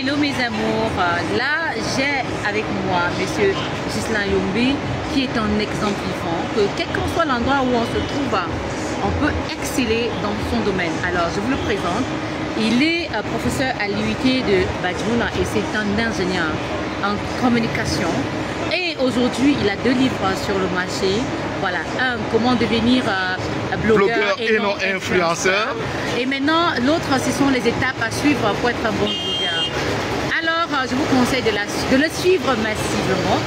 Hello mes amours, là j'ai avec moi Monsieur Ghislain Youmbi qui est un exemple vivant que quel qu'en soit l'endroit où on se trouve, on peut exceller dans son domaine. Alors je vous le présente, il est professeur à l'UIT de Badjoun et c'est un ingénieur en communication et aujourd'hui il a 2 livres sur le marché. Voilà, un, comment devenir blogueur et non influenceur. Et maintenant, l'autre, ce sont les étapes à suivre pour être un bon blogueur. Alors, je vous conseille de le suivre massivement.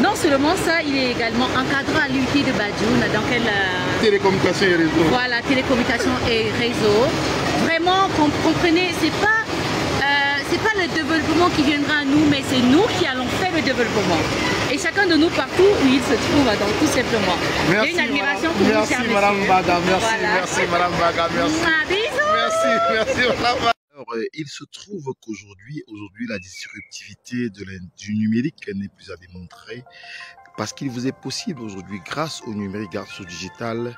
Non seulement ça, il est également encadré à l'UIT de Badjoun, dans quelle... télécommunication et réseau. Voilà, télécommunication et réseau. Vraiment, comprenez, c'est pas le développement qui viendra à nous, mais c'est nous qui allons faire le développement. Et chacun de nous, partout où il se trouve, donc tout simplement. Merci, une admiration pour vous, merci Madame Baga, merci, voilà. Merci Madame Baga, merci. Merci Madame Baga. Alors, il se trouve qu'aujourd'hui, la disruptivité du numérique n'est plus à démontrer. Parce qu'il vous est possible aujourd'hui, grâce au numérique, grâce au digital,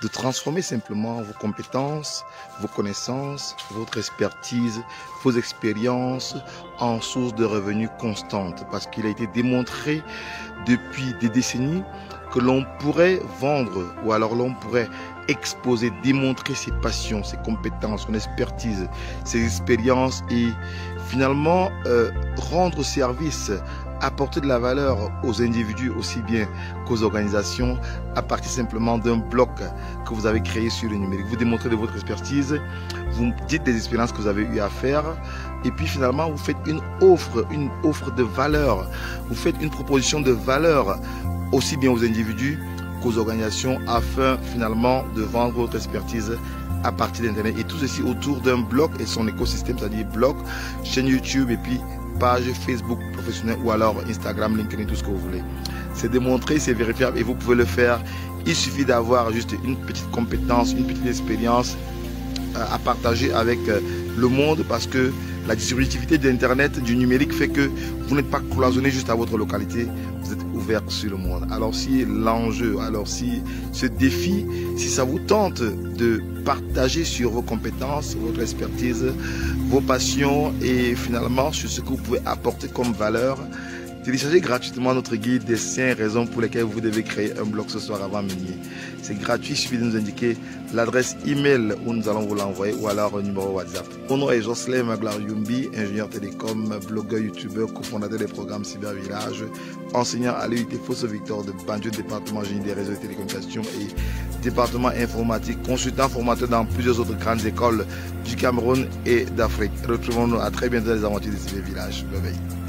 de transformer simplement vos compétences, vos connaissances, votre expertise, vos expériences en source de revenus constante. Parce qu'il a été démontré depuis des décennies que l'on pourrait vendre ou alors l'on pourrait exposer, démontrer ses passions, ses compétences, son expertise, ses expériences et finalement rendre service, apporter de la valeur aux individus aussi bien qu'aux organisations à partir simplement d'un bloc que vous avez créé sur le numérique. Vous démontrez de votre expertise, vous dites des expériences que vous avez eu à faire et puis finalement vous faites une offre de valeur, vous faites une proposition de valeur aussi bien aux individus qu'aux organisations afin finalement de vendre votre expertise à partir d'Internet et tout ceci autour d'un blog et son écosystème, c'est-à-dire blog, chaîne YouTube et puis page Facebook professionnelle ou alors Instagram, LinkedIn, tout ce que vous voulez. C'est démontré, c'est vérifiable et vous pouvez le faire. Il suffit d'avoir juste une petite compétence, une petite expérience à partager avec le monde parce que la distributivité de l'Internet, du numérique fait que vous n'êtes pas cloisonné juste à votre localité, vous êtes ouvert sur le monde. Alors si l'enjeu, alors si ce défi, si ça vous tente de partager sur vos compétences, votre expertise, vos passions et finalement sur ce que vous pouvez apporter comme valeur, téléchargez gratuitement notre guide des 5 raisons pour lesquelles vous devez créer un blog ce soir avant minuit. C'est gratuit, il suffit de nous indiquer l'adresse email où nous allons vous l'envoyer ou alors un numéro WhatsApp. Mon nom est Jocelyn Maglar Youmbi, ingénieur télécom, blogueur, youtubeur, cofondateur des programmes Cyber Village, enseignant à l'UIT Fosso Victor de Badjoun, département génie des réseaux et télécommunications et département informatique, consultant formateur dans plusieurs autres grandes écoles du Cameroun et d'Afrique. Retrouvons-nous à très bientôt dans les aventures de Cyber Village. Bye bye.